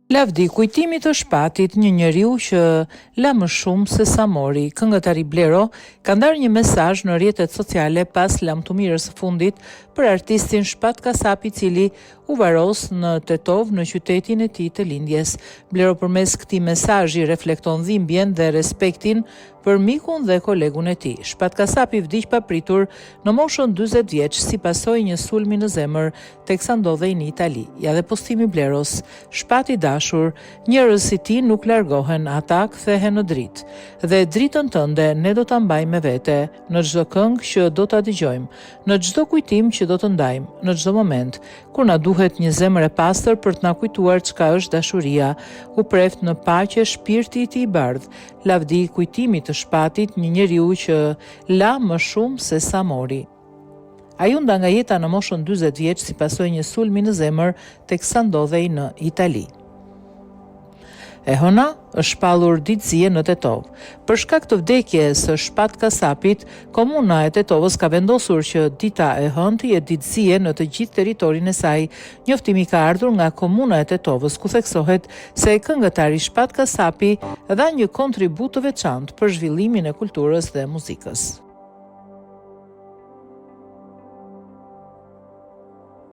Lavdi, kujtimi të shpatit, një njeriu që la më shumë se sa mori. Këngëtari Blero ka ndarë një mesazh në rrjetet sociale pas lamtumirës së fundit për artistin Shpat Kasapi, i cili u varos në Tetov në qytetin e tij të lindjes. Blero përmes këtij mesazhi reflekton dhimbjen dhe respektin për mikun dhe kolegun e tij. Shpat Kasapi vdiq pa pritur në moshën 40 vjeç si pasojë një sulmi në zemër teksa ndodhej në Itali. Ja dhe postimi Bleros: Shpati dashur, njerëz si ti nuk largohen, ata kthehen në dritë. Dhe dritën tënde ne do ta mbajmë me vete në çdo këngë që do ta dëgjojmë, në çdo kujtim që do të ndajmë, në çdo moment kur na duhet një zemër e pastër për të na kujtuar çka është dashuria. U preft në paqe shpirti i tij i bardh. Lavdi, kujtimi të Shpatit, një njeriu që la më shumë se sa mori. Ai u nda nga jeta në moshën 40 vjeç si pasojë një sulmi në zemër teksa ndodhej në Itali. E hëna është shpallur ditësie në Tetov. Për shkak të vdekjes së Shpat Kasapit, komuna e Tetovës ka vendosur që dita e hënë të jetë ditësie në të gjithë territorin e saj. Njoftimi ka ardhur nga komuna e Tetovës, ku theksohet se këngëtari Shpat Kasapi dha një kontribut të veçantë për zhvillimin e kulturës dhe muzikës.